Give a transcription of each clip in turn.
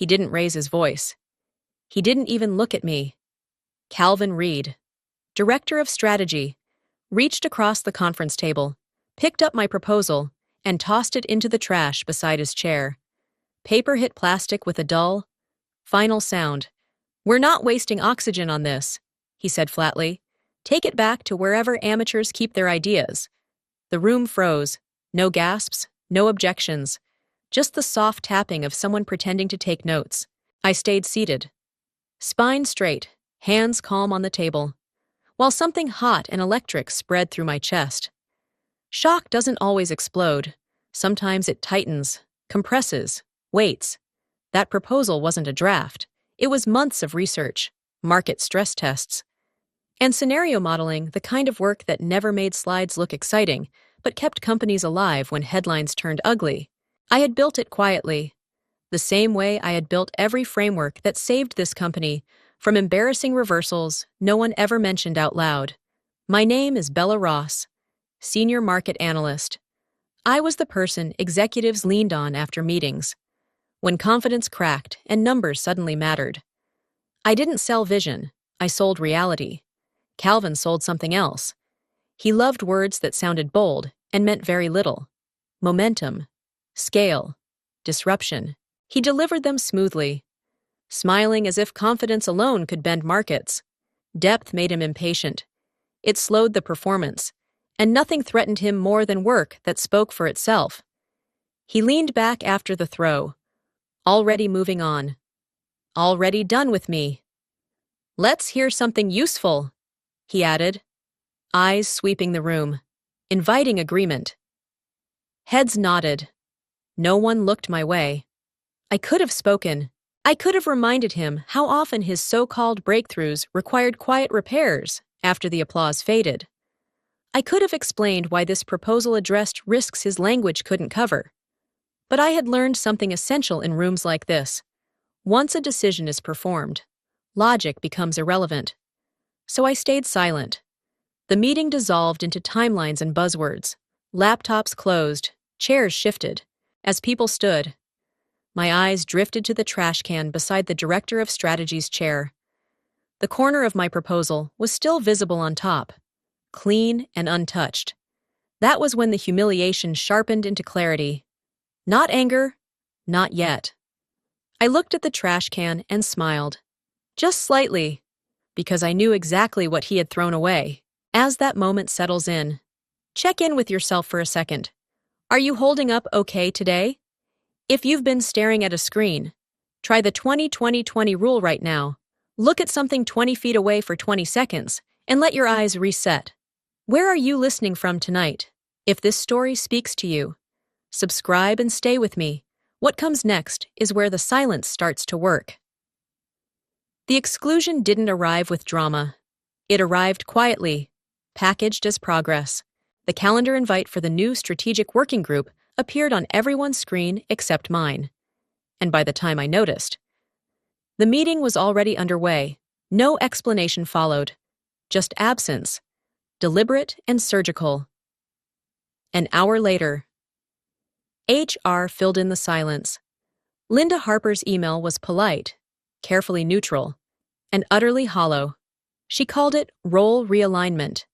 He didn't raise his voice. He didn't even look at me. Calvin Reed, Director of Strategy, reached across the conference table, picked up my proposal, and tossed it into the trash beside his chair. Paper hit plastic with a dull, final sound. "We're not wasting oxygen on this," he said flatly. "Take it back to wherever amateurs keep their ideas." The room froze. No gasps, no objections. Just the soft tapping of someone pretending to take notes. I stayed seated. Spine straight, hands calm on the table, while something hot and electric spread through my chest. Shock doesn't always explode. Sometimes it tightens, compresses, waits. That proposal wasn't a draft. It was months of research, market stress tests, and scenario modeling, the kind of work that never made slides look exciting, but kept companies alive when headlines turned ugly. I had built it quietly, the same way I had built every framework that saved this company from embarrassing reversals no one ever mentioned out loud. My name is Bella Ross, Senior Market Analyst. I was the person executives leaned on after meetings, when confidence cracked and numbers suddenly mattered. I didn't sell vision, I sold reality. Calvin sold something else. He loved words that sounded bold and meant very little. Momentum, scale, disruption. He delivered them smoothly, smiling as if confidence alone could bend markets. Depth made him impatient. It slowed the performance, and nothing threatened him more than work that spoke for itself. He leaned back after the throw, already moving on. "Already done with me." "Let's hear something useful," he added, eyes sweeping the room, inviting agreement. Heads nodded. No one looked my way. I could have spoken. I could have reminded him how often his so-called breakthroughs required quiet repairs after the applause faded. I could have explained why this proposal addressed risks his language couldn't cover. But I had learned something essential in rooms like this. Once a decision is performed, logic becomes irrelevant. So I stayed silent. The meeting dissolved into timelines and buzzwords. Laptops closed, chairs shifted. As people stood, my eyes drifted to the trash can beside the Director of Strategy's chair. The corner of my proposal was still visible on top, clean and untouched. That was when the humiliation sharpened into clarity. Not anger, not yet. I looked at the trash can and smiled. Just slightly, because I knew exactly what he had thrown away. As that moment settles in, check in with yourself for a second. Are you holding up okay today? If you've been staring at a screen, try the 20-20-20 rule right now. Look at something 20 feet away for 20 seconds and let your eyes reset. Where are you listening from tonight? If this story speaks to you, subscribe and stay with me. What comes next is where the silence starts to work. The exclusion didn't arrive with drama. It arrived quietly, packaged as progress. The calendar invite for the new strategic working group appeared on everyone's screen except mine. And by the time I noticed, the meeting was already underway. No explanation followed, just absence, deliberate and surgical. An hour later, HR filled in the silence. Linda Harper's email was polite, carefully neutral, and utterly hollow. She called it role realignment,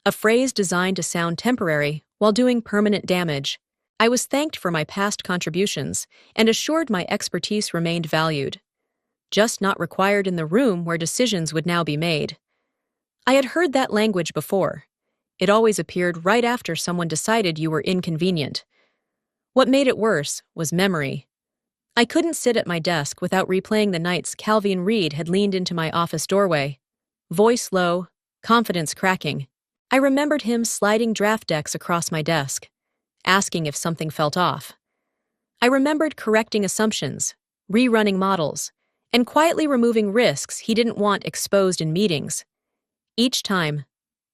a phrase designed to sound temporary while doing permanent damage. I was thanked for my past contributions and assured my expertise remained valued, just not required in the room where decisions would now be made. I had heard that language before. It always appeared right after someone decided you were inconvenient. What made it worse was memory. I couldn't sit at my desk without replaying the nights Calvin Reed had leaned into my office doorway, voice low, confidence cracking. I remembered him sliding draft decks across my desk, asking if something felt off. I remembered correcting assumptions, rerunning models, and quietly removing risks he didn't want exposed in meetings. Each time,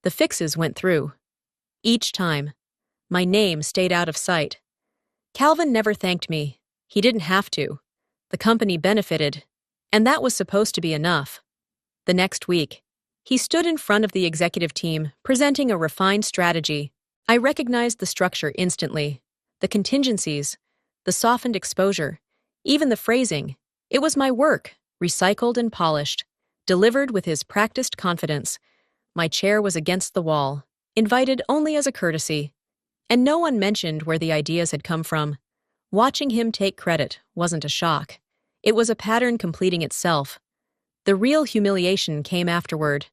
the fixes went through. Each time, my name stayed out of sight. Calvin never thanked me. He didn't have to. The company benefited, and that was supposed to be enough. The next week, he stood in front of the executive team, presenting a refined strategy. I recognized the structure instantly, the contingencies, the softened exposure, even the phrasing. It was my work, recycled and polished, delivered with his practiced confidence. My chair was against the wall, invited only as a courtesy, and no one mentioned where the ideas had come from. Watching him take credit wasn't a shock. It was a pattern completing itself. The real humiliation came afterward.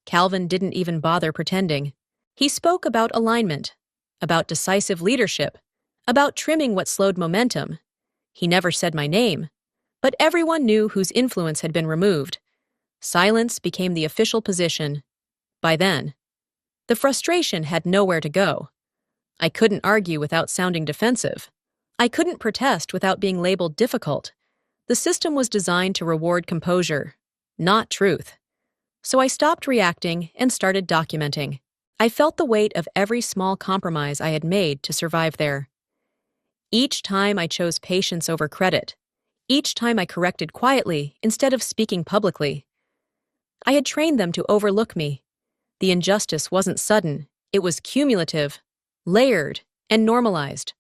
Calvin didn't even bother pretending. He spoke about alignment, about decisive leadership, about trimming what slowed momentum. He never said my name, but everyone knew whose influence had been removed. Silence became the official position. By then, the frustration had nowhere to go. I couldn't argue without sounding defensive. I couldn't protest without being labeled difficult. The system was designed to reward composure, not truth. So I stopped reacting and started documenting. I felt the weight of every small compromise I had made to survive there. Each time I chose patience over credit. Each time I corrected quietly instead of speaking publicly. I had trained them to overlook me. The injustice wasn't sudden, it was cumulative, layered, and normalized.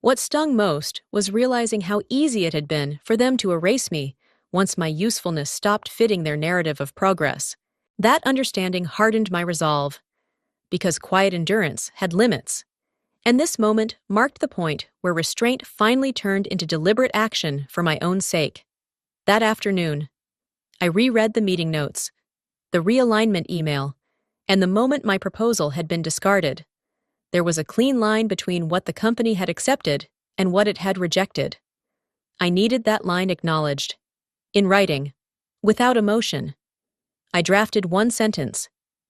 What stung most was realizing how easy it had been for them to erase me once my usefulness stopped fitting their narrative of progress. That understanding hardened my resolve, because quiet endurance had limits. And this moment marked the point where restraint finally turned into deliberate action for my own sake. That afternoon, I reread the meeting notes, the realignment email, and the moment my proposal had been discarded. There was a clean line between what the company had accepted and what it had rejected. I needed that line acknowledged. In writing, without emotion. I drafted one sentence.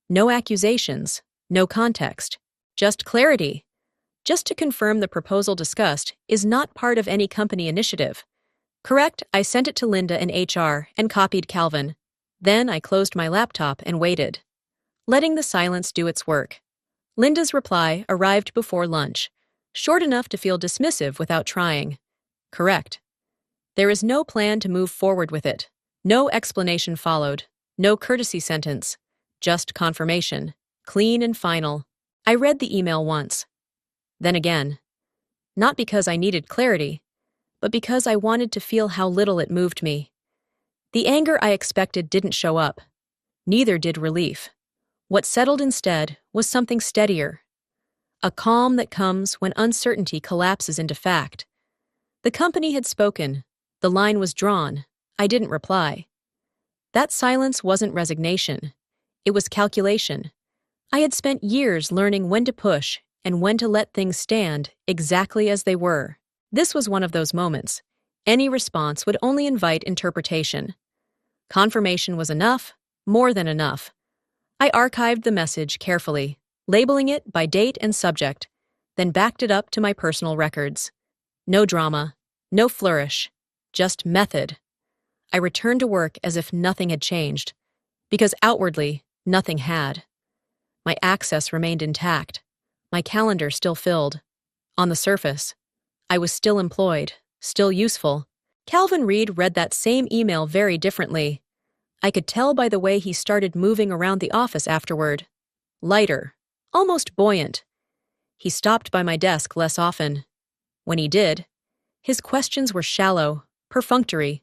No accusations, no context, just clarity. Just to confirm the proposal discussed is not part of any company initiative. Correct, I sent it to Linda in HR and copied Calvin. Then I closed my laptop and waited, letting the silence do its work. Linda's reply arrived before lunch, short enough to feel dismissive without trying. Correct. There is no plan to move forward with it. No explanation followed. No courtesy sentence. Just confirmation. Clean and final. I read the email once. Then again. Not because I needed clarity, but because I wanted to feel how little it moved me. The anger I expected didn't show up. Neither did relief. What settled instead was something steadier. A calm that comes when uncertainty collapses into fact. The company had spoken. The line was drawn. I didn't reply. That silence wasn't resignation. It was calculation. I had spent years learning when to push and when to let things stand exactly as they were. This was one of those moments. Any response would only invite interpretation. Confirmation was enough, more than enough. I archived the message carefully, labeling it by date and subject, then backed it up to my personal records. No drama, no flourish, just method. I returned to work as if nothing had changed, because outwardly, nothing had. My access remained intact, my calendar still filled. On the surface, I was still employed, still useful. Calvin Reed read that same email very differently. I could tell by the way he started moving around the office afterward. Lighter, almost buoyant. He stopped by my desk less often. When he did, his questions were shallow, perfunctory,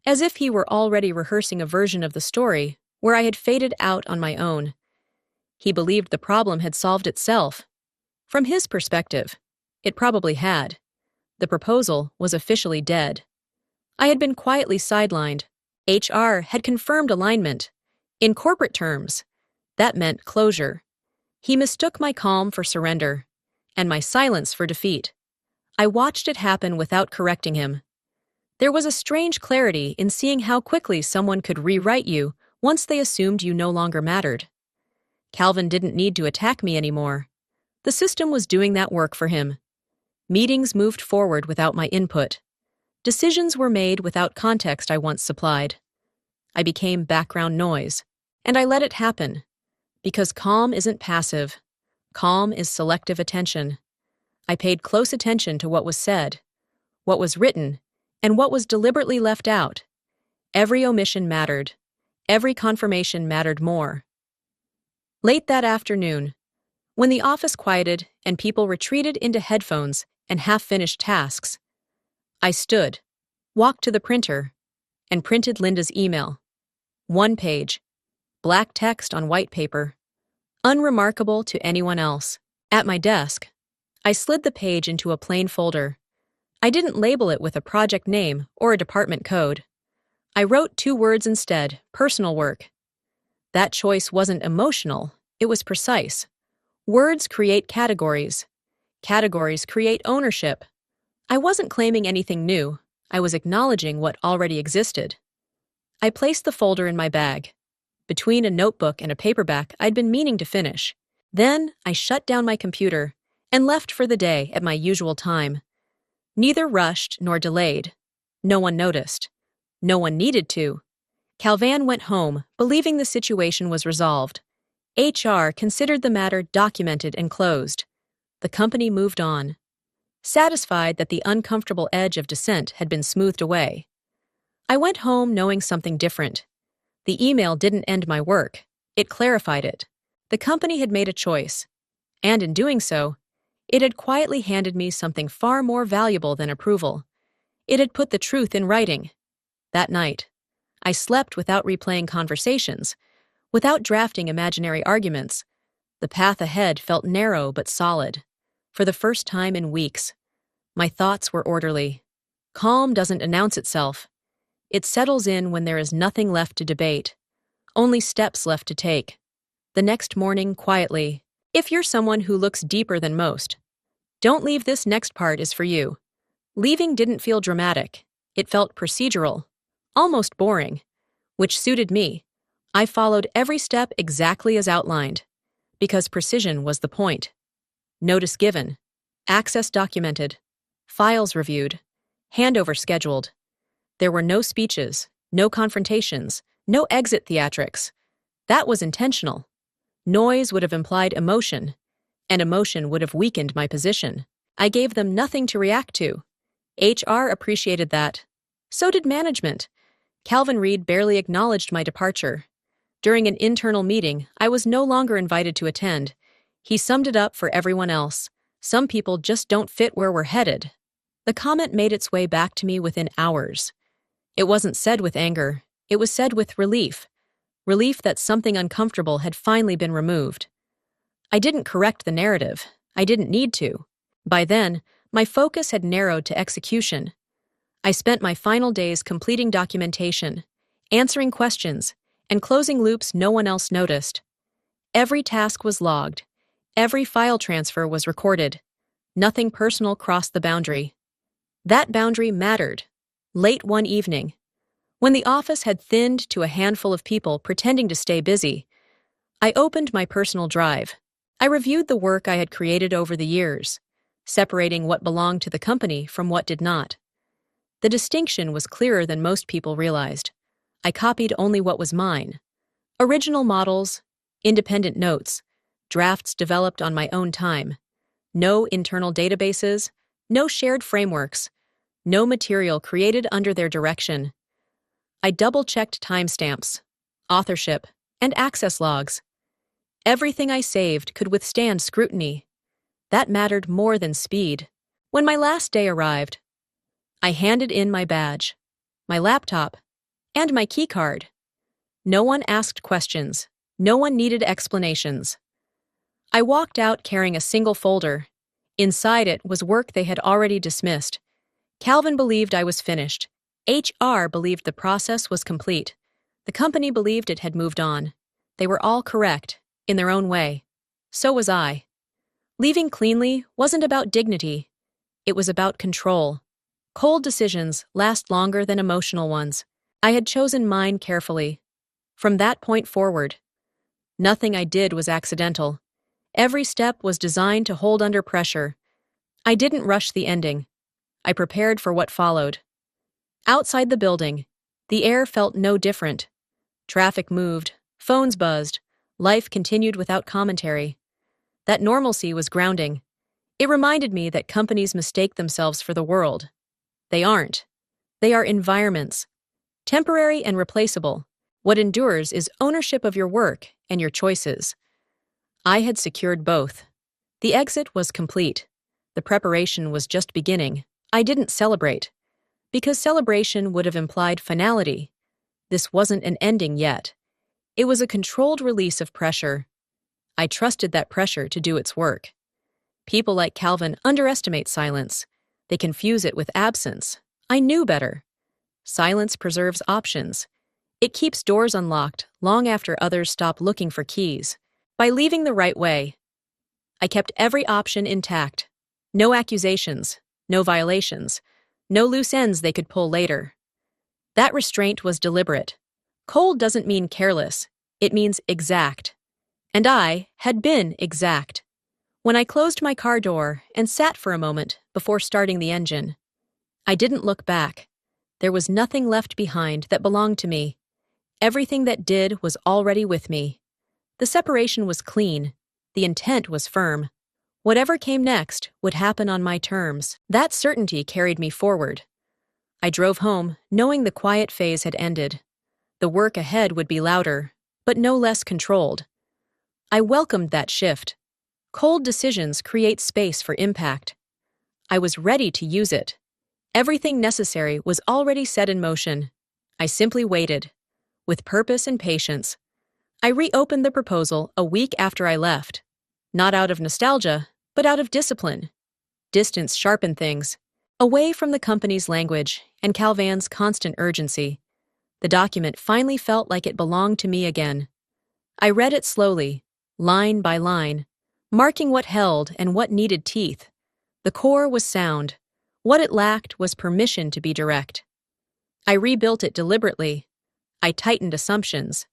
as if he were already rehearsing a version of the story where I had faded out on my own. He believed the problem had solved itself. From his perspective, it probably had. The proposal was officially dead. I had been quietly sidelined. HR had confirmed alignment. In corporate terms, that meant closure. He mistook my calm for surrender, and my silence for defeat. I watched it happen without correcting him. There was a strange clarity in seeing how quickly someone could rewrite you once they assumed you no longer mattered. Calvin didn't need to attack me anymore. The system was doing that work for him. Meetings moved forward without my input. Decisions were made without context I once supplied. I became background noise, and I let it happen. Because calm isn't passive. Calm is selective attention. I paid close attention to what was said, what was written, and what was deliberately left out. Every omission mattered. Every confirmation mattered more. Late that afternoon, when the office quieted and people retreated into headphones and half-finished tasks, I stood, walked to the printer, and printed Linda's email. One page, black text on white paper, unremarkable to anyone else. At my desk, I slid the page into a plain folder. I didn't label it with a project name or a department code. I wrote 2 words instead: personal work. That choice wasn't emotional, it was precise. Words create categories. Categories create ownership. I wasn't claiming anything new, I was acknowledging what already existed. I placed the folder in my bag, between a notebook and a paperback I'd been meaning to finish. Then I shut down my computer and left for the day at my usual time. Neither rushed nor delayed. No one noticed. No one needed to. Calvan went home, believing the situation was resolved. HR considered the matter documented and closed. The company moved on, satisfied that the uncomfortable edge of dissent had been smoothed away. I went home knowing something different. The email didn't end my work, it clarified it. The company had made a choice, and in doing so, it had quietly handed me something far more valuable than approval. It had put the truth in writing. That night, I slept without replaying conversations, without drafting imaginary arguments. The path ahead felt narrow but solid. For the first time in weeks, my thoughts were orderly. Calm doesn't announce itself. It settles in when there is nothing left to debate, only steps left to take. The next morning, quietly, if you're someone who looks deeper than most, don't leave, this next part is for you. Leaving didn't feel dramatic. It felt procedural, almost boring, which suited me. I followed every step exactly as outlined, because precision was the point. Notice given, access documented, files reviewed, handover scheduled. There were no speeches, no confrontations, no exit theatrics. That was intentional. Noise would have implied emotion, and emotion would have weakened my position. I gave them nothing to react to. HR appreciated that. So did management. Calvin Reed barely acknowledged my departure. During an internal meeting, I was no longer invited to attend. He summed it up for everyone else. Some people just don't fit where we're headed. The comment made its way back to me within hours. It wasn't said with anger. It was said with relief. Relief that something uncomfortable had finally been removed. I didn't correct the narrative. I didn't need to. By then, my focus had narrowed to execution. I spent my final days completing documentation, answering questions, and closing loops no one else noticed. Every task was logged. Every file transfer was recorded. Nothing personal crossed the boundary. That boundary mattered. Late one evening, when the office had thinned to a handful of people pretending to stay busy, I opened my personal drive. I reviewed the work I had created over the years, separating what belonged to the company from what did not. The distinction was clearer than most people realized. I copied only what was mine. Original models, independent notes, drafts developed on my own time. No internal databases, no shared frameworks, no material created under their direction. I double-checked timestamps, authorship, and access logs. Everything I saved could withstand scrutiny. That mattered more than speed. When my last day arrived, I handed in my badge, my laptop, and my keycard. No one asked questions. No one needed explanations. I walked out carrying a single folder. Inside it was work they had already dismissed. Calvin believed I was finished. HR believed the process was complete. The company believed it had moved on. They were all correct, in their own way. So was I. Leaving cleanly wasn't about dignity. It was about control. Cold decisions last longer than emotional ones. I had chosen mine carefully. From that point forward, nothing I did was accidental. Every step was designed to hold under pressure. I didn't rush the ending. I prepared for what followed. Outside the building, the air felt no different. Traffic moved, phones buzzed, life continued without commentary. That normalcy was grounding. It reminded me that companies mistake themselves for the world. They aren't. They are environments, temporary and replaceable. What endures is ownership of your work and your choices. I had secured both. The exit was complete. The preparation was just beginning. I didn't celebrate. because celebration would have implied finality. This wasn't an ending yet. It was a controlled release of pressure. I trusted that pressure to do its work. People like Calvin underestimate silence. They confuse it with absence. I knew better. Silence preserves options. It keeps doors unlocked long after others stop looking for keys. By leaving the right way, I kept every option intact. No accusations, no violations, no loose ends they could pull later. That restraint was deliberate. Cold doesn't mean careless, it means exact. And I had been exact. When I closed my car door and sat for a moment before starting the engine, I didn't look back. There was nothing left behind that belonged to me. Everything that did was already with me. The separation was clean. The intent was firm. Whatever came next would happen on my terms. That certainty carried me forward. I drove home, knowing the quiet phase had ended. The work ahead would be louder, but no less controlled. I welcomed that shift. Cold decisions create space for impact. I was ready to use it. Everything necessary was already set in motion. I simply waited. With purpose and patience, I reopened the proposal a week after I left. Not out of nostalgia, but out of discipline. Distance sharpened things. Away from the company's language and Calvin's constant urgency, the document finally felt like it belonged to me again. I read it slowly, line by line, marking what held and what needed teeth. The core was sound. What it lacked was permission to be direct. I rebuilt it deliberately. I tightened assumptions,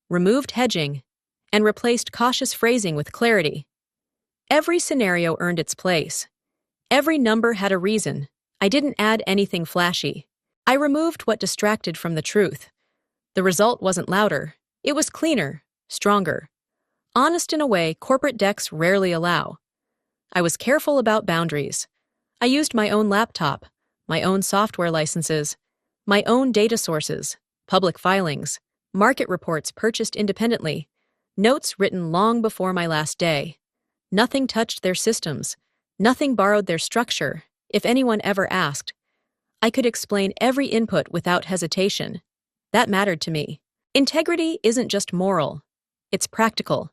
removed hedging, and replaced cautious phrasing with clarity. Every scenario earned its place. Every number had a reason. I didn't add anything flashy. I removed what distracted from the truth. The result wasn't louder. It was cleaner, stronger. Honest in a way corporate decks rarely allow. I was careful about boundaries. I used my own laptop, my own software licenses, my own data sources, public filings, market reports purchased independently, notes written long before my last day. Nothing touched their systems. Nothing borrowed their structure. If anyone ever asked, I could explain every input without hesitation. That mattered to me. Integrity isn't just moral. It's practical.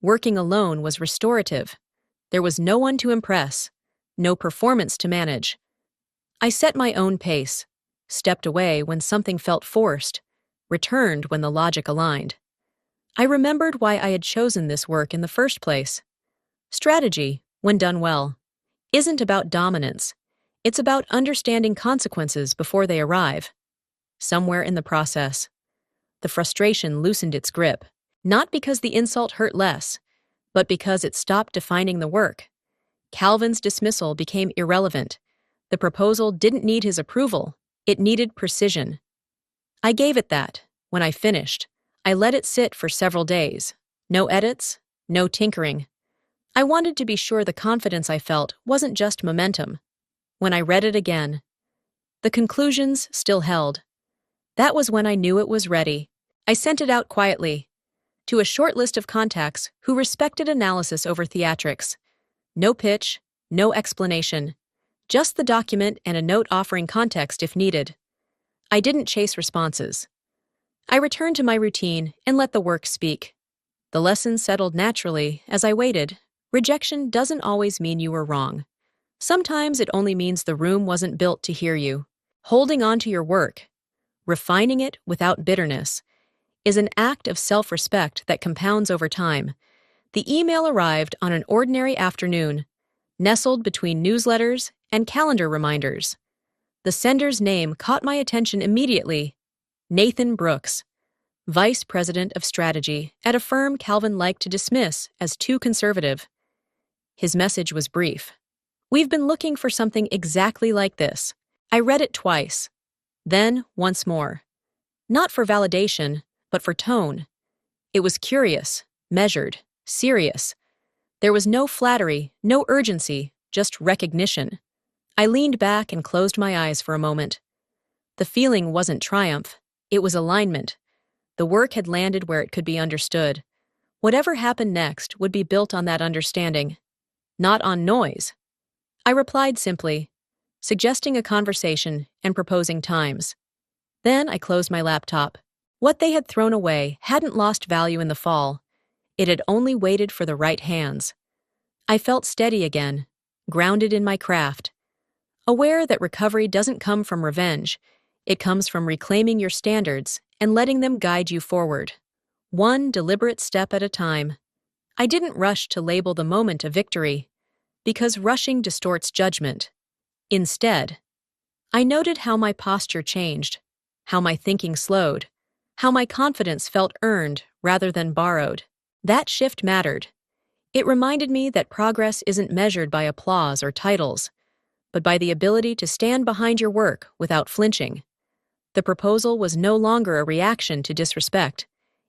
Working alone was restorative. There was no one to impress, no performance to manage. I set my own pace, stepped away when something felt forced, returned when the logic aligned. I remembered why I had chosen this work in the first place. Strategy, when done well, isn't about dominance. It's about understanding consequences before they arrive. Somewhere in the process, the frustration loosened its grip, not because the insult hurt less, but because it stopped defining the work. Calvin's dismissal became irrelevant. The proposal didn't need his approval. It needed precision. I gave it that. When I finished, I let it sit for several days. No edits, no tinkering. I wanted to be sure the confidence I felt wasn't just momentum. When I read it again, the conclusions still held. That was when I knew it was ready. I sent it out quietly, to a short list of contacts who respected analysis over theatrics. No pitch, no explanation. Just the document and a note offering context if needed. I didn't chase responses. I returned to my routine and let the work speak. The lessons settled naturally as I waited. Rejection doesn't always mean you were wrong. Sometimes it only means the room wasn't built to hear you. Holding on to your work, refining it without bitterness, is an act of self-respect that compounds over time. The email arrived on an ordinary afternoon, nestled between newsletters and calendar reminders. The sender's name caught my attention immediately. Nathan Brooks, Vice President of Strategy at a firm Calvin liked to dismiss as too conservative. His message was brief. We've been looking for something exactly like this. I read it twice. Then once more. Not for validation, but for tone. It was curious, measured, serious. There was no flattery, no urgency, just recognition. I leaned back and closed my eyes for a moment. The feeling wasn't triumph. It was alignment. The work had landed where it could be understood. Whatever happened next would be built on that understanding, not on noise. I replied simply, suggesting a conversation and proposing times. Then I closed my laptop. What they had thrown away hadn't lost value in the fall. It had only waited for the right hands. I felt steady again, grounded in my craft, aware that recovery doesn't come from revenge. It comes from reclaiming your standards and letting them guide you forward, one deliberate step at a time. I didn't rush to label the moment a victory, because rushing distorts judgment. Instead, I noted how my posture changed, how my thinking slowed, how my confidence felt earned rather than borrowed. That shift mattered. It reminded me that progress isn't measured by applause or titles, but by the ability to stand behind your work without flinching. The proposal was no longer a reaction to disrespect.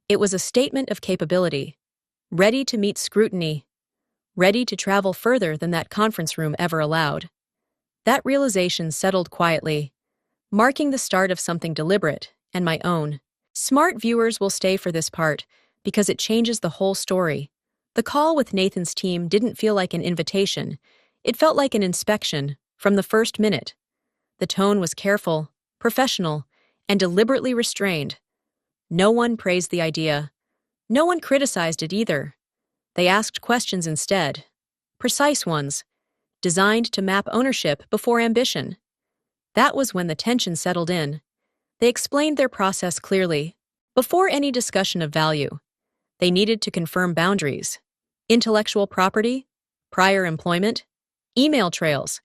It was a statement of capability, ready to meet scrutiny, ready to travel further than that conference room ever allowed. That realization settled quietly, marking the start of something deliberate and my own. Smart viewers will stay for this part because it changes the whole story. The call with Nathan's team didn't feel like an invitation. It felt like an inspection from the first minute. The tone was careful, professional, and deliberately restrained. No one praised the idea. No one criticized it either. They asked questions instead, precise ones, designed to map ownership before ambition. That was when the tension settled in. They explained their process clearly. Before any discussion of value, they needed to confirm boundaries: intellectual property, prior employment, email trails,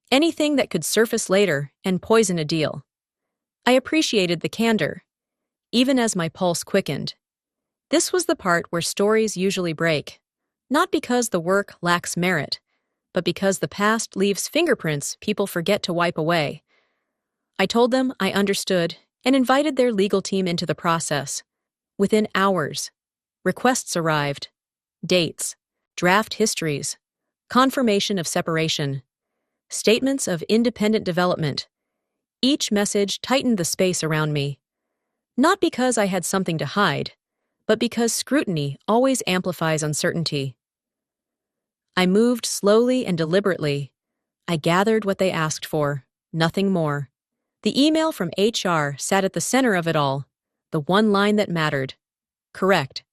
anything that could surface later and poison a deal. I appreciated the candor, even as my pulse quickened. This was the part where stories usually break, not because the work lacks merit, but because the past leaves fingerprints people forget to wipe away. I told them I understood and invited their legal team into the process. Within hours, requests arrived: dates, draft histories, confirmation of separation, statements of independent development. Each message tightened the space around me. Not because I had something to hide, but because scrutiny always amplifies uncertainty. I moved slowly and deliberately. I gathered what they asked for, nothing more. The email from HR sat at the center of it all, the one line that mattered. Correct.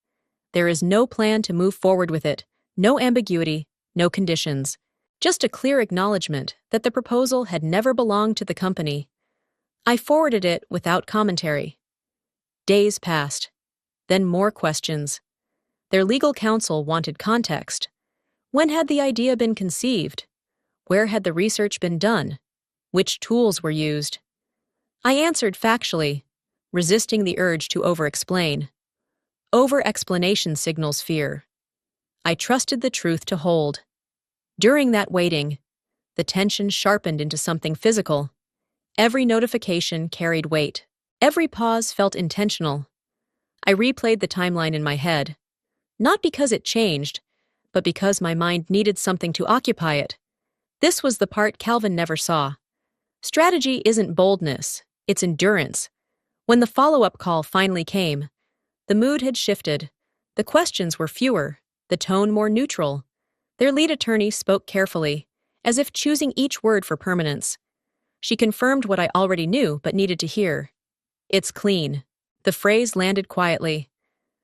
There is no plan to move forward with it, no ambiguity, no conditions. Just a clear acknowledgement that the proposal had never belonged to the company. I forwarded it without commentary. Days passed. Then more questions. Their legal counsel wanted context. When had the idea been conceived? Where had the research been done? Which tools were used? I answered factually, resisting the urge to over-explain. Over-explanation signals fear. I trusted the truth to hold. During that waiting, the tension sharpened into something physical. Every notification carried weight. Every pause felt intentional. I replayed the timeline in my head, not because it changed, but because my mind needed something to occupy it. This was the part Calvin never saw. Strategy isn't boldness, it's endurance. When the follow-up call finally came, the mood had shifted. The questions were fewer, the tone more neutral. Their lead attorney spoke carefully, as if choosing each word for permanence. She confirmed what I already knew but needed to hear. It's clean. The phrase landed quietly,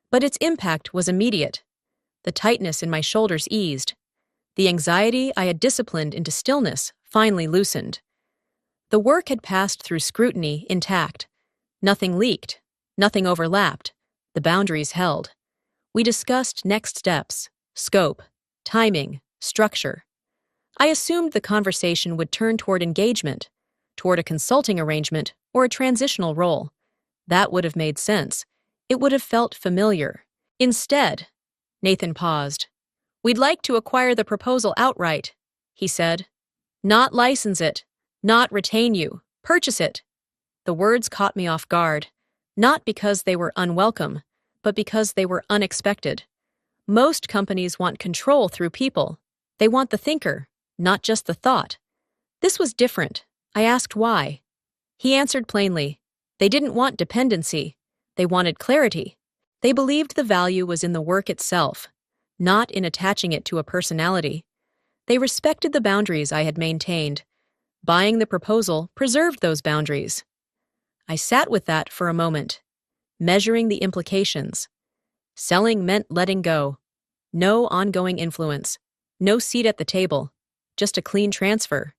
but its impact was immediate. The tightness in my shoulders eased. The anxiety I had disciplined into stillness finally loosened. The work had passed through scrutiny intact. Nothing leaked. Nothing overlapped. The boundaries held. We discussed next steps, scope, timing, structure. I assumed the conversation would turn toward engagement, toward a consulting arrangement or a transitional role. That would have made sense. It would have felt familiar. Instead, Nathan paused. "We'd like to acquire the proposal outright," he said. "Not license it, not retain you, purchase it." The words caught me off guard, not because they were unwelcome, but because they were unexpected. Most companies want control through people. They want the thinker, not just the thought. This was different. I asked why. He answered plainly. They didn't want dependency. They wanted clarity. They believed the value was in the work itself, not in attaching it to a personality. They respected the boundaries I had maintained. Buying the proposal preserved those boundaries. I sat with that for a moment, measuring the implications. Selling meant letting go. No ongoing influence. No seat at the table. Just a clean transfer.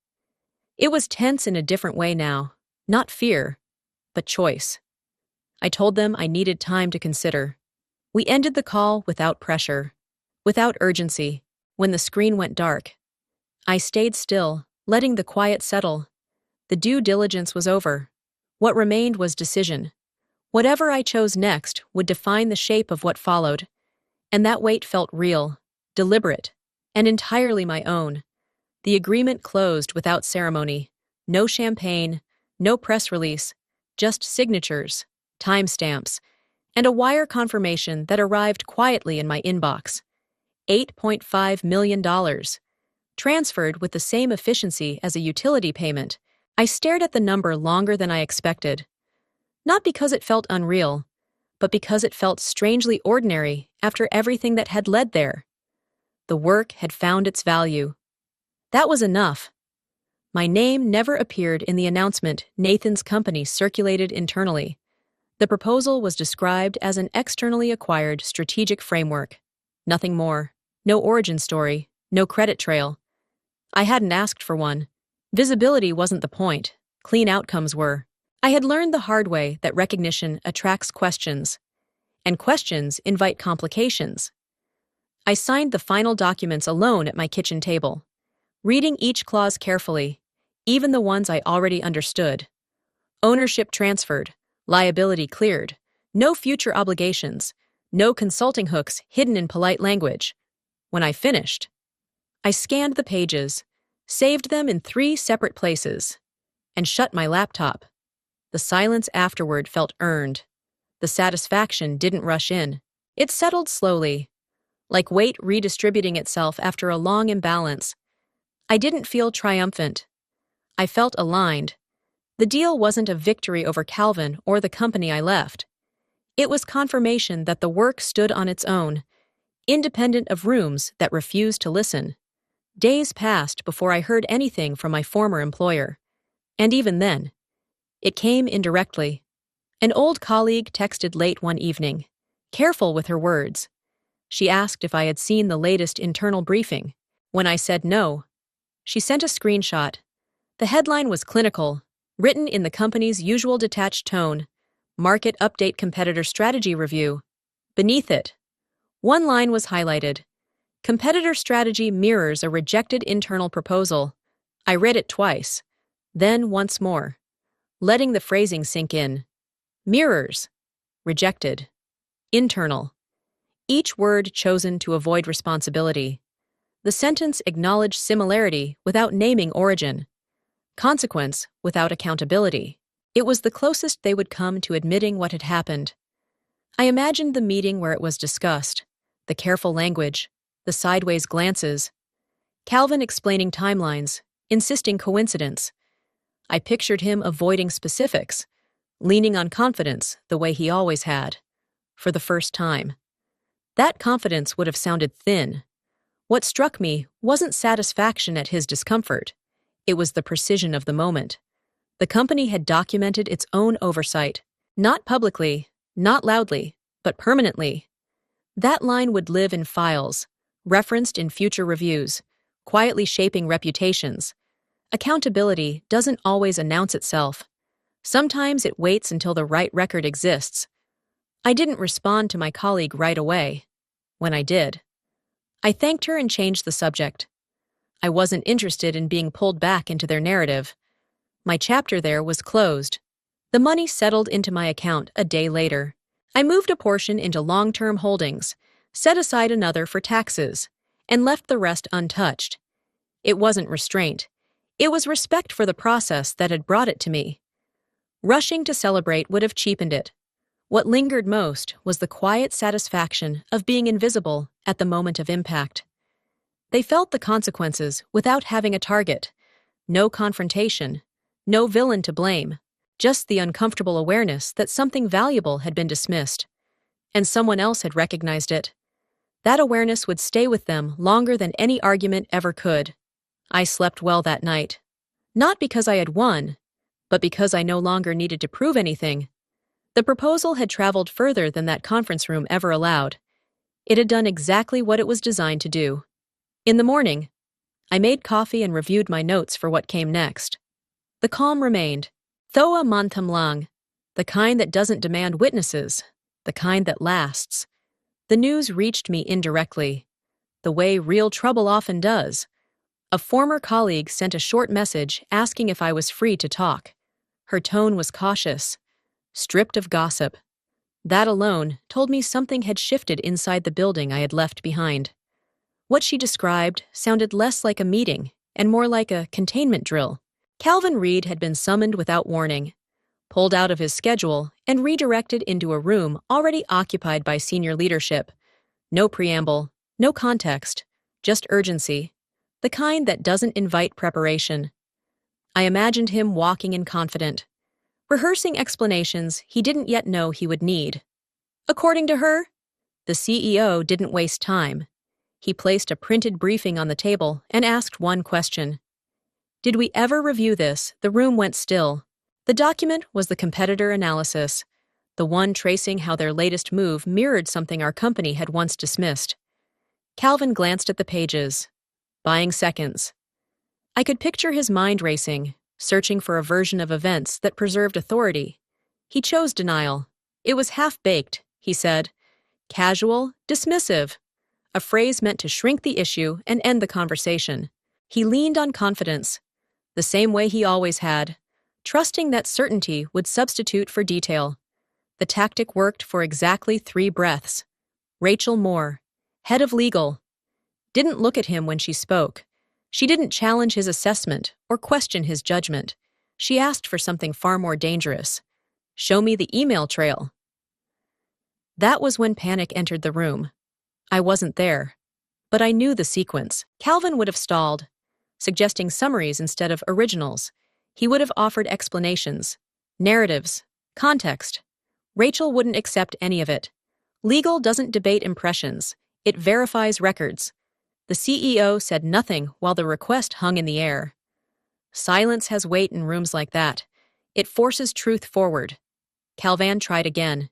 It was tense in a different way now. Not fear, but choice. I told them I needed time to consider. We ended the call without pressure, without urgency. When the screen went dark, I stayed still, letting the quiet settle. The due diligence was over. What remained was decision. Whatever I chose next would define the shape of what followed, and that weight felt real, deliberate, and entirely my own. The agreement closed without ceremony. No champagne, no press release, just signatures, timestamps, and a wire confirmation that arrived quietly in my inbox. $8.5 million. Transferred with the same efficiency as a utility payment. I stared at the number longer than I expected. Not because it felt unreal, but because it felt strangely ordinary after everything that had led there. The work had found its value. That was enough. My name never appeared in the announcement Nathan's company circulated internally. The proposal was described as an externally acquired strategic framework. Nothing more. No origin story. No credit trail. I hadn't asked for one. Visibility wasn't the point. Clean outcomes were. I had learned the hard way that recognition attracts questions, and questions invite complications. I signed the final documents alone at my kitchen table, reading each clause carefully, even the ones I already understood. Ownership transferred, liability cleared, no future obligations, no consulting hooks hidden in polite language. When I finished, I scanned the pages, saved them in 3 separate places, and shut my laptop. The silence afterward felt earned. The satisfaction didn't rush in. It settled slowly, like weight redistributing itself after a long imbalance. I didn't feel triumphant. I felt aligned. The deal wasn't a victory over Calvin or the company I left. It was confirmation that the work stood on its own, independent of rooms that refused to listen. Days passed before I heard anything from my former employer. And even then, it came indirectly. An old colleague texted late one evening, careful with her words. She asked if I had seen the latest internal briefing. When I said no, she sent a screenshot. The headline was clinical, written in the company's usual detached tone. Market update competitor strategy review. Beneath it, one line was highlighted. Competitor strategy mirrors a rejected internal proposal. I read it twice, then once more, letting the phrasing sink in. Mirrors. Rejected. Internal. Each word chosen to avoid responsibility. The sentence acknowledged similarity without naming origin. Consequence without accountability. It was the closest they would come to admitting what had happened. I imagined the meeting where it was discussed, the careful language, the sideways glances. Calvin explaining timelines, insisting coincidence. I pictured him avoiding specifics, leaning on confidence the way he always had, for the first time. That confidence would have sounded thin. What struck me wasn't satisfaction at his discomfort. It was the precision of the moment. The company had documented its own oversight, not publicly, not loudly, but permanently. That line would live in files, referenced in future reviews, quietly shaping reputations. Accountability doesn't always announce itself. Sometimes it waits until the right record exists. I didn't respond to my colleague right away. When I did, I thanked her and changed the subject. I wasn't interested in being pulled back into their narrative. My chapter there was closed. The money settled into my account a day later. I moved a portion into long-term holdings, set aside another for taxes, and left the rest untouched. It wasn't restraint. It was respect for the process that had brought it to me. Rushing to celebrate would have cheapened it. What lingered most was the quiet satisfaction of being invisible at the moment of impact. They felt the consequences without having a target. No confrontation, no villain to blame, just the uncomfortable awareness that something valuable had been dismissed, and someone else had recognized it. That awareness would stay with them longer than any argument ever could. I slept well that night. Not because I had won, but because I no longer needed to prove anything. The proposal had traveled further than that conference room ever allowed. It had done exactly what it was designed to do. In the morning, I made coffee and reviewed my notes for what came next. The calm remained. Thoa mantham lang, the kind that doesn't demand witnesses, the kind that lasts. The news reached me indirectly, the way real trouble often does. A former colleague sent a short message asking if I was free to talk. Her tone was cautious, stripped of gossip. That alone told me something had shifted inside the building I had left behind. What she described sounded less like a meeting and more like a containment drill. Calvin Reed had been summoned without warning, pulled out of his schedule, and redirected into a room already occupied by senior leadership. No preamble, no context, just urgency, the kind that doesn't invite preparation. I imagined him walking in confident, rehearsing explanations he didn't yet know he would need. According to her, the CEO didn't waste time. He placed a printed briefing on the table and asked one question. Did we ever review this? The room went still. The document was the competitor analysis, the one tracing how their latest move mirrored something our company had once dismissed. Calvin glanced at the pages, buying seconds. I could picture his mind racing, searching for a version of events that preserved authority. He chose denial. It was half-baked, he said. Casual, dismissive. A phrase meant to shrink the issue and end the conversation. He leaned on confidence, the same way he always had, trusting that certainty would substitute for detail. The tactic worked for exactly 3 breaths. Rachel Moore, head of legal, didn't look at him when she spoke. She didn't challenge his assessment or question his judgment. She asked for something far more dangerous. Show me the email trail. That was when panic entered the room. I wasn't there, but I knew the sequence. Calvin would have stalled, suggesting summaries instead of originals. He would have offered explanations, narratives, context. Rachel wouldn't accept any of it. Legal doesn't debate impressions, it verifies records. The CEO said nothing while the request hung in the air. Silence has weight in rooms like that. It forces truth forward. Calvin tried again.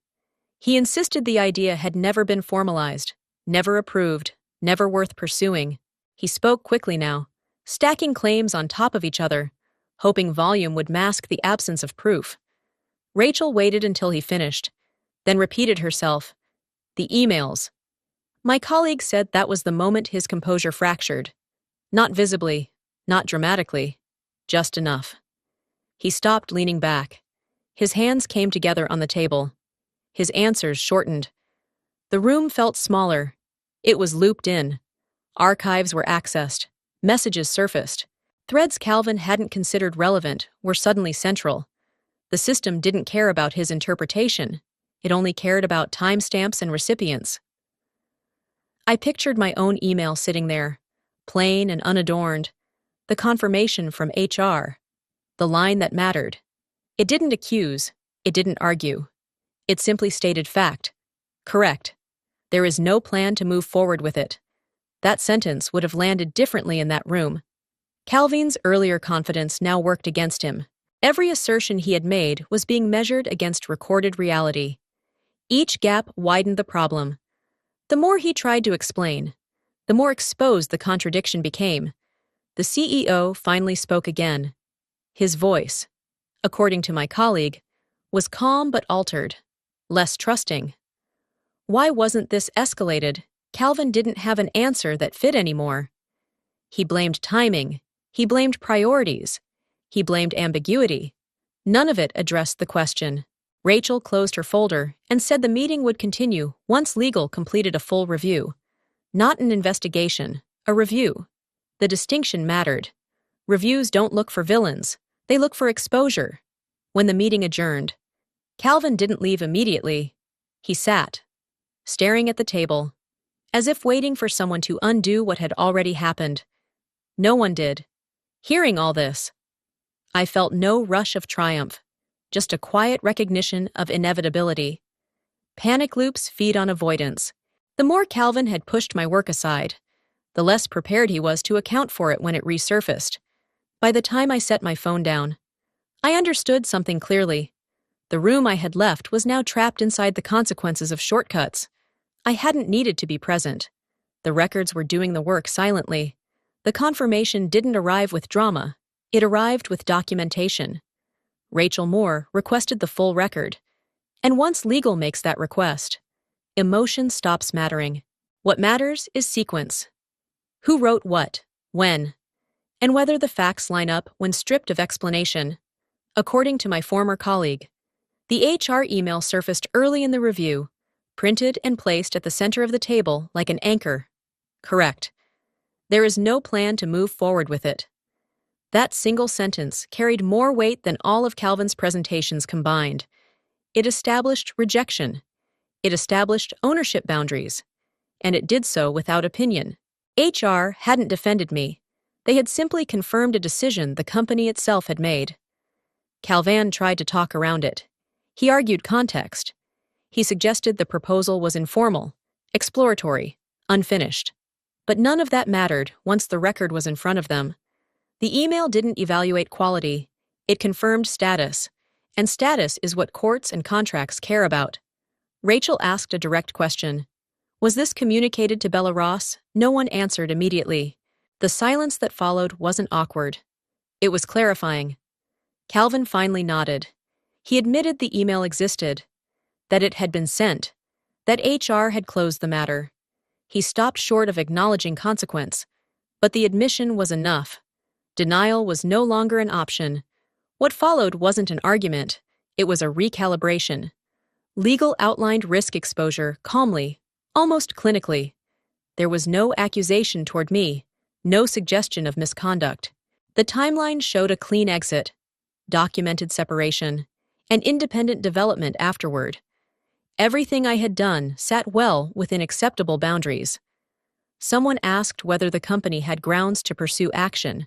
He insisted the idea had never been formalized, never approved, never worth pursuing. He spoke quickly now, stacking claims on top of each other, hoping volume would mask the absence of proof. Rachel waited until he finished, then repeated herself. The emails. My colleague said that was the moment his composure fractured. Not visibly, not dramatically, just enough. He stopped, leaning back. His hands came together on the table. His answers shortened. The room felt smaller. It was looped in. Archives were accessed. Messages surfaced. Threads Calvin hadn't considered relevant were suddenly central. The system didn't care about his interpretation. It only cared about timestamps and recipients. I pictured my own email sitting there, plain and unadorned. The confirmation from HR. The line that mattered. It didn't accuse. It didn't argue. It simply stated fact. Correct. There is no plan to move forward with it. That sentence would have landed differently in that room. Calvin's earlier confidence now worked against him. Every assertion he had made was being measured against recorded reality. Each gap widened the problem. The more he tried to explain, the more exposed the contradiction became. The CEO finally spoke again. His voice, according to my colleague, was calm but altered, less trusting. Why wasn't this escalated? Calvin didn't have an answer that fit anymore. He blamed timing. He blamed priorities. He blamed ambiguity. None of it addressed the question. Rachel closed her folder and said the meeting would continue once legal completed a full review. Not an investigation, a review. The distinction mattered. Reviews don't look for villains. They look for exposure. When the meeting adjourned, Calvin didn't leave immediately. He sat, staring at the table, as if waiting for someone to undo what had already happened. No one did. Hearing all this, I felt no rush of triumph, just a quiet recognition of inevitability. Panic loops feed on avoidance. The more Calvin had pushed my work aside, the less prepared he was to account for it when it resurfaced. By the time I set my phone down, I understood something clearly. The room I had left was now trapped inside the consequences of shortcuts. I hadn't needed to be present. The records were doing the work silently. The confirmation didn't arrive with drama. It arrived with documentation. Rachel Moore requested the full record. And once legal makes that request, emotion stops mattering. What matters is sequence. Who wrote what, when, and whether the facts line up when stripped of explanation. According to my former colleague, the HR email surfaced early in the review, printed and placed at the center of the table like an anchor. Correct. There is no plan to move forward with it. That single sentence carried more weight than all of Calvin's presentations combined. It established rejection. It established ownership boundaries. And it did so without opinion. HR hadn't defended me. They had simply confirmed a decision the company itself had made. Calvin tried to talk around it. He argued context. He suggested the proposal was informal, exploratory, unfinished. But none of that mattered once the record was in front of them. The email didn't evaluate quality. It confirmed status. And status is what courts and contracts care about. Rachel asked a direct question. Was this communicated to Bella Ross? No one answered immediately. The silence that followed wasn't awkward. It was clarifying. Calvin finally nodded. He admitted the email existed, that it had been sent, that HR had closed the matter. He stopped short of acknowledging consequence, but the admission was enough. Denial was no longer an option. What followed wasn't an argument, it was a recalibration. Legal outlined risk exposure calmly, almost clinically. There was no accusation toward me, no suggestion of misconduct. The timeline showed a clean exit, documented separation, and independent development afterward. Everything I had done sat well within acceptable boundaries. Someone asked whether the company had grounds to pursue action.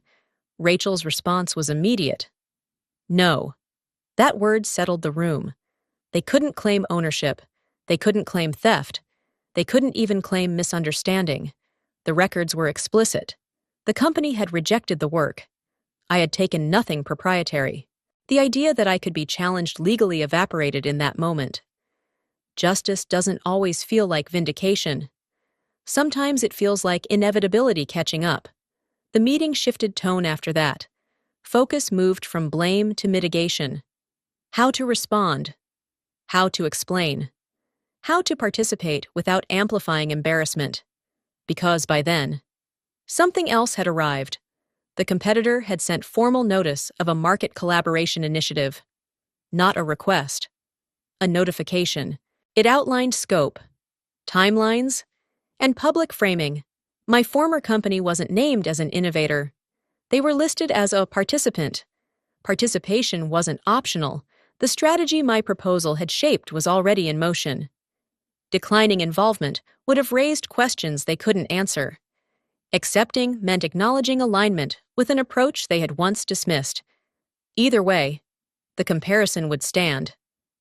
Rachel's response was immediate. No. That word settled the room. They couldn't claim ownership. They couldn't claim theft. They couldn't even claim misunderstanding. The records were explicit. The company had rejected the work. I had taken nothing proprietary. The idea that I could be challenged legally evaporated in that moment. Justice doesn't always feel like vindication. Sometimes it feels like inevitability catching up. The meeting shifted tone after that. Focus moved from blame to mitigation. How to respond. How to explain. How to participate without amplifying embarrassment. Because by then, something else had arrived. The competitor had sent formal notice of a market collaboration initiative. Not a request. A notification. It outlined scope, timelines, and public framing. My former company wasn't named as an innovator. They were listed as a participant. Participation wasn't optional. The strategy my proposal had shaped was already in motion. Declining involvement would have raised questions they couldn't answer. Accepting meant acknowledging alignment with an approach they had once dismissed. Either way, the comparison would stand.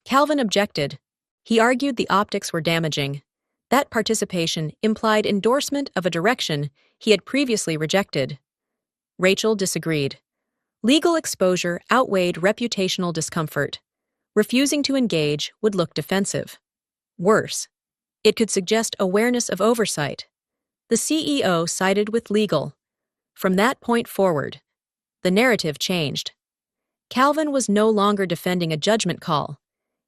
Calvin objected. He argued the optics were damaging. That participation implied endorsement of a direction he had previously rejected. Rachel disagreed. Legal exposure outweighed reputational discomfort. Refusing to engage would look defensive. Worse, it could suggest awareness of oversight. The CEO sided with legal. From that point forward, the narrative changed. Calvin was no longer defending a judgment call.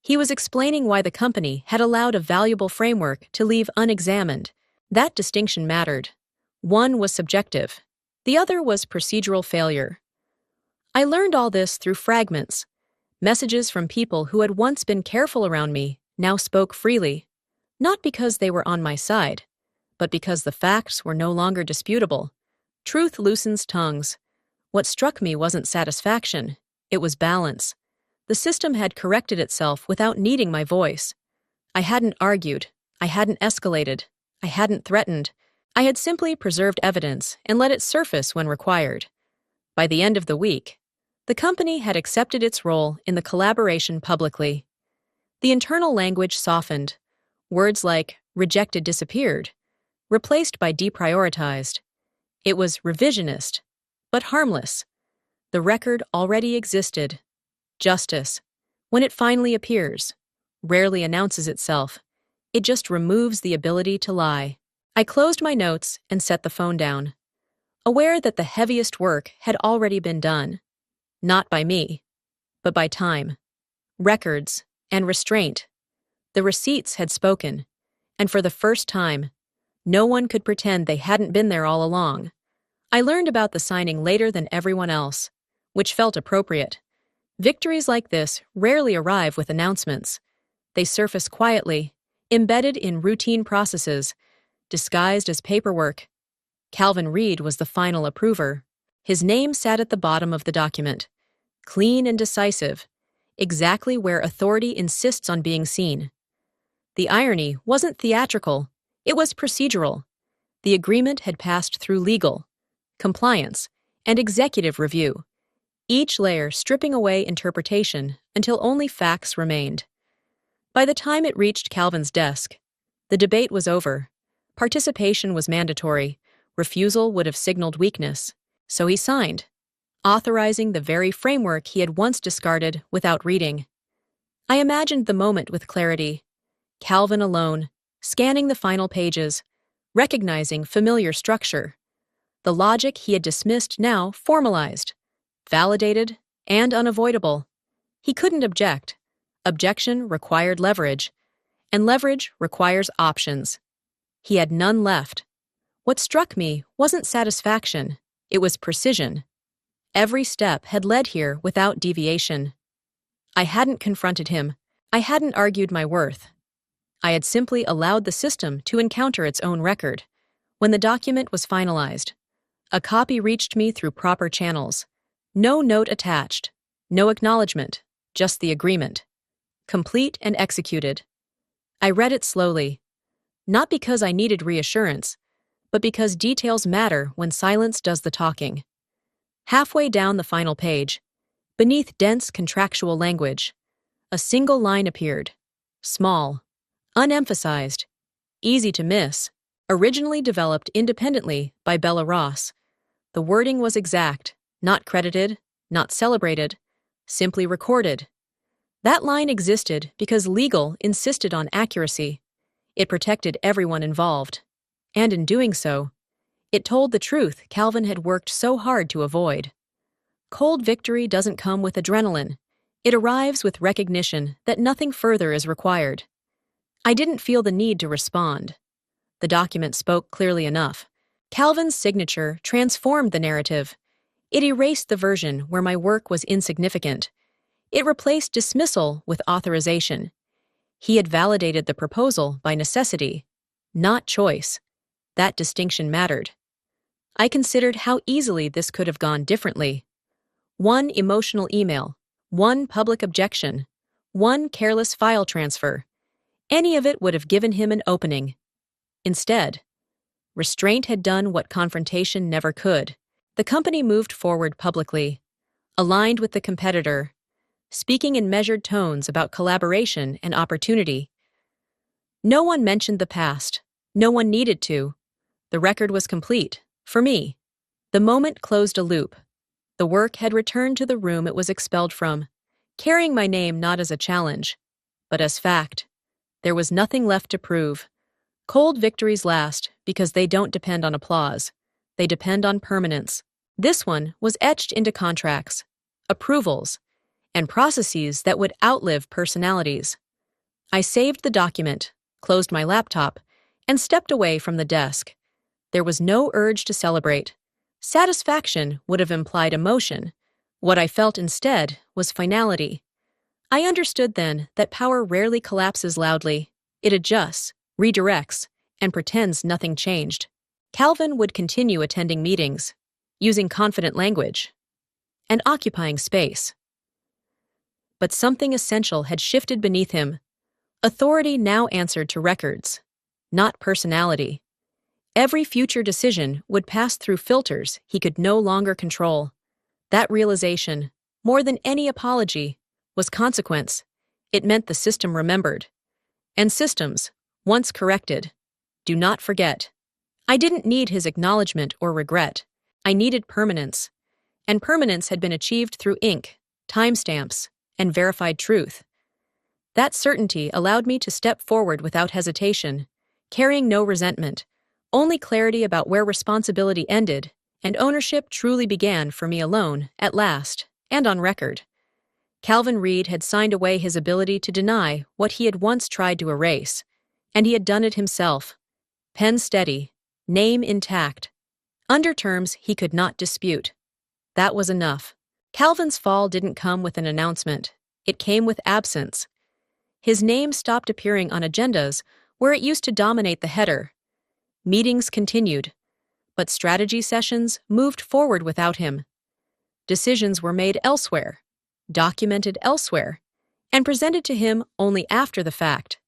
He was explaining why the company had allowed a valuable framework to leave unexamined. That distinction mattered. One was subjective. The other was procedural failure. I learned all this through fragments. Messages from people who had once been careful around me now spoke freely. Not because they were on my side, but because the facts were no longer disputable. Truth loosens tongues. What struck me wasn't satisfaction, it was balance. The system had corrected itself without needing my voice. I hadn't argued, I hadn't escalated, I hadn't threatened. I had simply preserved evidence and let it surface when required. By the end of the week, the company had accepted its role in the collaboration publicly. The internal language softened. Words like rejected disappeared, replaced by deprioritized. It was revisionist, but harmless. The record already existed. Justice, when it finally appears, rarely announces itself. It just removes the ability to lie. I closed my notes and set the phone down, aware that the heaviest work had already been done. Not by me, but by time, records, and restraint. The receipts had spoken, and for the first time, no one could pretend they hadn't been there all along. I learned about the signing later than everyone else, which felt appropriate. Victories like this rarely arrive with announcements. They surface quietly, embedded in routine processes, disguised as paperwork. Calvin Reed was the final approver. His name sat at the bottom of the document, clean and decisive, exactly where authority insists on being seen. The irony wasn't theatrical, it was procedural. The agreement had passed through legal, compliance, and executive review, each layer stripping away interpretation until only facts remained. By the time it reached Calvin's desk, the debate was over. Participation was mandatory. Refusal would have signaled weakness. So he signed, authorizing the very framework he had once discarded without reading. I imagined the moment with clarity. Calvin alone, scanning the final pages, recognizing familiar structure. The logic he had dismissed now formalized, validated, and unavoidable. He couldn't object. Objection required leverage, and leverage requires options. He had none left. What struck me wasn't satisfaction, it was precision. Every step had led here without deviation. I hadn't confronted him. I hadn't argued my worth. I had simply allowed the system to encounter its own record. When the document was finalized, a copy reached me through proper channels. No note attached, no acknowledgement, just the agreement. Complete and executed. I read it slowly, not because I needed reassurance, but because details matter when silence does the talking. Halfway down the final page, beneath dense contractual language, a single line appeared, small, unemphasized, easy to miss, originally developed independently by Bella Ross. The wording was exact, not credited, not celebrated, simply recorded. That line existed because legal insisted on accuracy. It protected everyone involved. And in doing so, it told the truth Calvin had worked so hard to avoid. Cold victory doesn't come with adrenaline. It arrives with recognition that nothing further is required. I didn't feel the need to respond. The document spoke clearly enough. Calvin's signature transformed the narrative. It erased the version where my work was insignificant. It replaced dismissal with authorization. He had validated the proposal by necessity, not choice. That distinction mattered. I considered how easily this could have gone differently. One emotional email, one public objection, one careless file transfer. Any of it would have given him an opening. Instead, restraint had done what confrontation never could. The company moved forward publicly, aligned with the competitor, speaking in measured tones about collaboration and opportunity. No one mentioned the past. No one needed to. The record was complete, for me. The moment closed a loop. The work had returned to the room it was expelled from, carrying my name not as a challenge, but as fact. There was nothing left to prove. Cold victories last because they don't depend on applause. They depend on permanence. This one was etched into contracts, approvals, and processes that would outlive personalities. I saved the document, closed my laptop, and stepped away from the desk. There was no urge to celebrate. Satisfaction would have implied emotion. What I felt instead was finality. I understood then that power rarely collapses loudly. It adjusts, redirects, and pretends nothing changed. Calvin would continue attending meetings, using confident language, and occupying space. But something essential had shifted beneath him. Authority now answered to records, not personality. Every future decision would pass through filters he could no longer control. That realization, more than any apology, was consequence. It meant the system remembered. And systems, once corrected, do not forget. I didn't need his acknowledgement or regret. I needed permanence. and permanence had been achieved through ink, timestamps, and verified truth. That certainty allowed me to step forward without hesitation, carrying no resentment, only clarity about where responsibility ended and ownership truly began for me alone, at last, and on record. Calvin Reed had signed away his ability to deny what he had once tried to erase, and he had done it himself. Pen steady, name intact, under terms he could not dispute. That was enough. Calvin's fall didn't come with an announcement. It came with absence. His name stopped appearing on agendas where it used to dominate the header. Meetings continued, but strategy sessions moved forward without him. Decisions were made elsewhere, documented elsewhere, and presented to him only after the fact.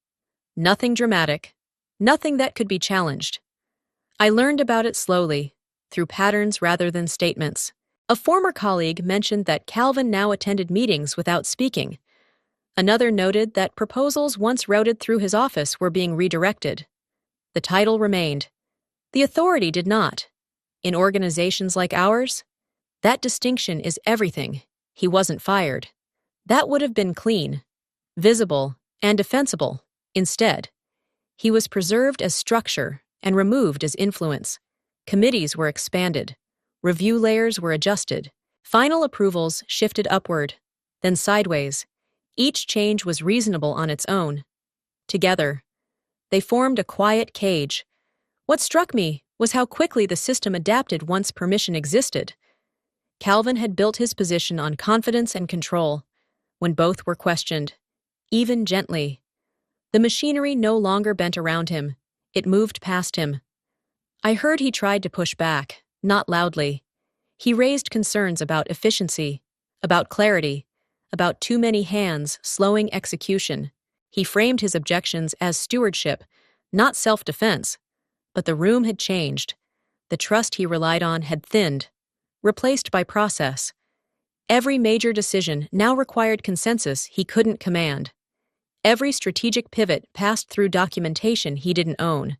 Nothing dramatic, nothing that could be challenged. I learned about it slowly, through patterns rather than statements. A former colleague mentioned that Calvin now attended meetings without speaking. Another noted that proposals once routed through his office were being redirected. The title remained. The authority did not. In organizations like ours, that distinction is everything. He wasn't fired. That would have been clean, visible, and defensible. Instead, he was preserved as structure and removed as influence. Committees were expanded. Review layers were adjusted. Final approvals shifted upward, then sideways. Each change was reasonable on its own. Together, they formed a quiet cage. What struck me was how quickly the system adapted once permission existed. Calvin had built his position on confidence and control. When both were questioned, even gently, the machinery no longer bent around him. It moved past him. I heard he tried to push back, not loudly. He raised concerns about efficiency, about clarity, about too many hands slowing execution. He framed his objections as stewardship, not self-defense. But the room had changed. The trust he relied on had thinned, replaced by process. Every major decision now required consensus he couldn't command. Every strategic pivot passed through documentation he didn't own.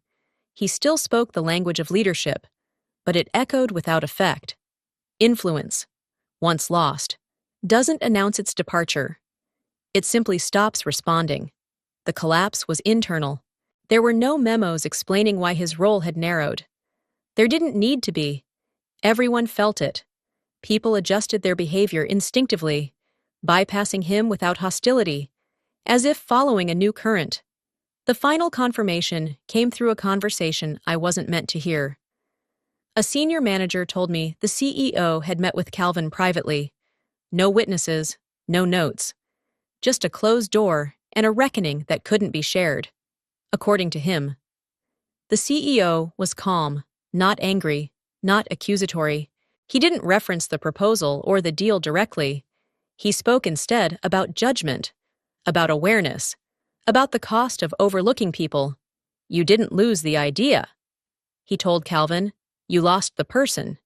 He still spoke the language of leadership, but it echoed without effect. Influence, once lost, doesn't announce its departure. It simply stops responding. The collapse was internal. There were no memos explaining why his role had narrowed. There didn't need to be. Everyone felt it. People adjusted their behavior instinctively, bypassing him without hostility, as if following a new current. The final confirmation came through a conversation I wasn't meant to hear. A senior manager told me the CEO had met with Calvin privately. No witnesses, no notes. Just a closed door and a reckoning that couldn't be shared. According to him, the CEO was calm, not angry, not accusatory. He didn't reference the proposal or the deal directly. He spoke instead about judgment, about awareness, about the cost of overlooking people. You didn't lose the idea, he told Calvin. You lost the person.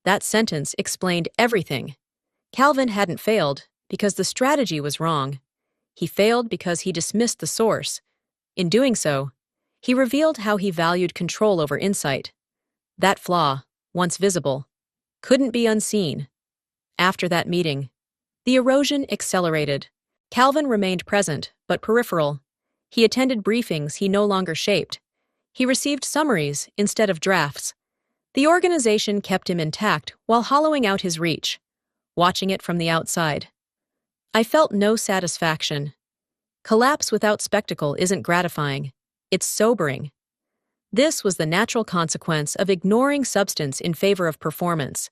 That sentence explained everything. Calvin hadn't failed because the strategy was wrong. He failed because he dismissed the source. In doing so, he revealed how he valued control over insight. That flaw, once visible, couldn't be unseen. After that meeting, the erosion accelerated. Calvin remained present, but peripheral. He attended briefings he no longer shaped. He received summaries instead of drafts. The organization kept him intact while hollowing out his reach, watching it from the outside. I felt no satisfaction. Collapse without spectacle isn't gratifying. It's sobering. This was the natural consequence of ignoring substance in favor of performance.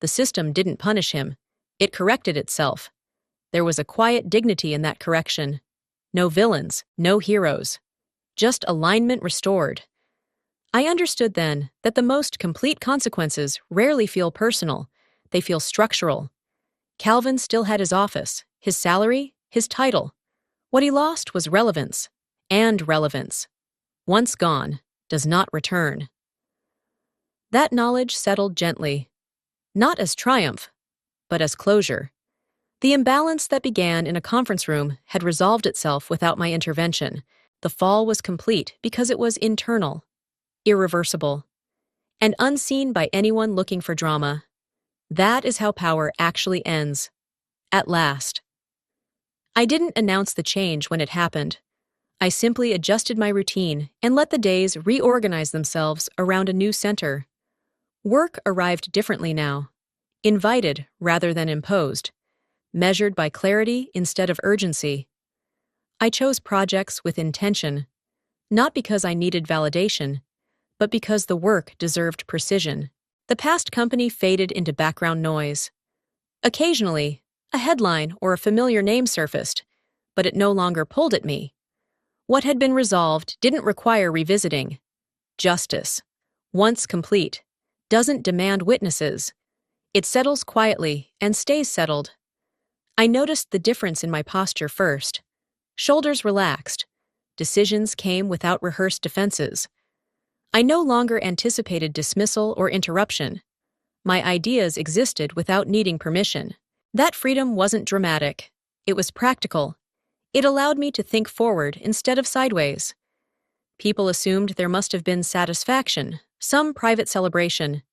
The system didn't punish him. It corrected itself. There was a quiet dignity in that correction. No villains, no heroes. Just alignment restored. I understood then that the most complete consequences rarely feel personal. They feel structural. Calvin still had his office, his salary, his title. What he lost was relevance. And relevance, once gone, does not return. That knowledge settled gently. Not as triumph, but as closure. The imbalance that began in a conference room had resolved itself without my intervention. The fall was complete because it was internal, irreversible, and unseen by anyone looking for drama. That is how power actually ends. At last. I didn't announce the change when it happened. I simply adjusted my routine and let the days reorganize themselves around a new center. Work arrived differently now. Invited rather than imposed. Measured by clarity instead of urgency. I chose projects with intention, not because I needed validation, but because the work deserved precision. The past company faded into background noise. Occasionally, a headline or a familiar name surfaced, but it no longer pulled at me. What had been resolved didn't require revisiting. Justice, once complete, doesn't demand witnesses. It settles quietly and stays settled. I noticed the difference in my posture first. Shoulders relaxed. Decisions came without rehearsed defenses. I no longer anticipated dismissal or interruption. My ideas existed without needing permission. That freedom wasn't dramatic. It was practical. It allowed me to think forward instead of sideways. People assumed there must have been satisfaction, some private celebration.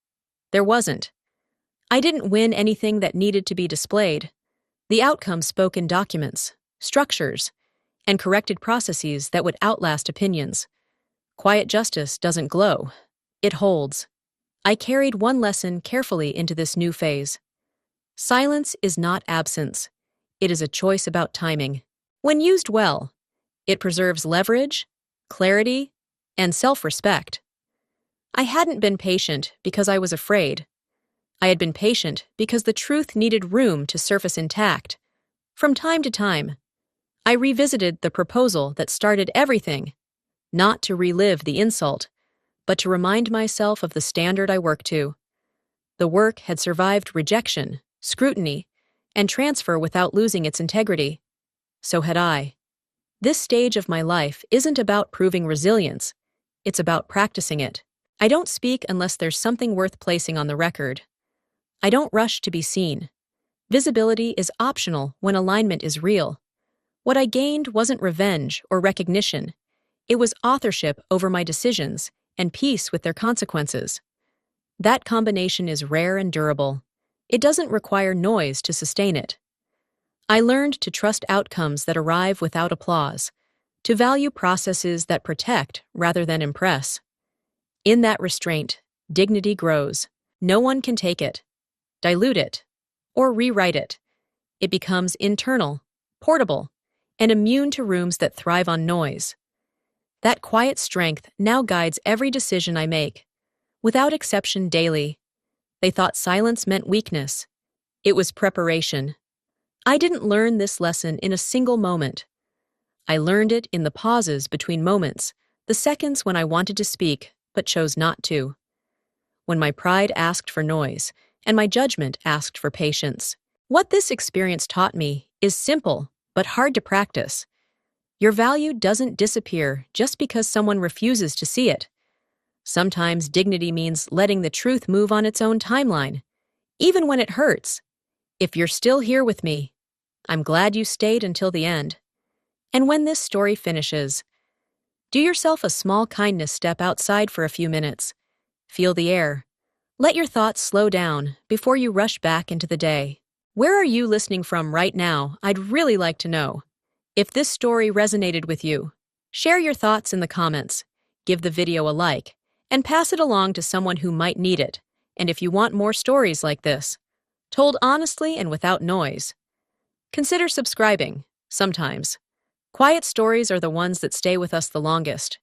There wasn't. I didn't win anything that needed to be displayed. The outcome spoke in documents, structures, and corrected processes that would outlast opinions. Quiet justice doesn't glow. It holds. I carried one lesson carefully into this new phase. Silence is not absence. It is a choice about timing. When used well, it preserves leverage, clarity, and self-respect. I hadn't been patient because I was afraid. I had been patient because the truth needed room to surface intact. From time to time, I revisited the proposal that started everything, not to relive the insult, but to remind myself of the standard I worked to. The work had survived rejection, scrutiny, and transfer without losing its integrity. So had I. This stage of my life isn't about proving resilience. It's about practicing it. I don't speak unless there's something worth placing on the record. I don't rush to be seen. Visibility is optional when alignment is real. What I gained wasn't revenge or recognition. It was authorship over my decisions and peace with their consequences. That combination is rare and durable. It doesn't require noise to sustain it. I learned to trust outcomes that arrive without applause, to value processes that protect rather than impress. In that restraint, dignity grows. No one can take it, dilute it, or rewrite it. It becomes internal, portable, and immune to rooms that thrive on noise. That quiet strength now guides every decision I make, without exception daily. They thought silence meant weakness. It was preparation. I didn't learn this lesson in a single moment. I learned it in the pauses between moments, the seconds when I wanted to speak but chose not to. When my pride asked for noise, and my judgment asked for patience. What this experience taught me is simple, but hard to practice. Your value doesn't disappear just because someone refuses to see it. Sometimes dignity means letting the truth move on its own timeline, even when it hurts. If you're still here with me, I'm glad you stayed until the end. And when this story finishes, do yourself a small kindness, step outside for a few minutes. Feel the air. Let your thoughts slow down before you rush back into the day. Where are you listening from right now? I'd really like to know. If this story resonated with you, share your thoughts in the comments, give the video a like, and pass it along to someone who might need it. And if you want more stories like this, told honestly and without noise, consider subscribing. Sometimes, quiet stories are the ones that stay with us the longest.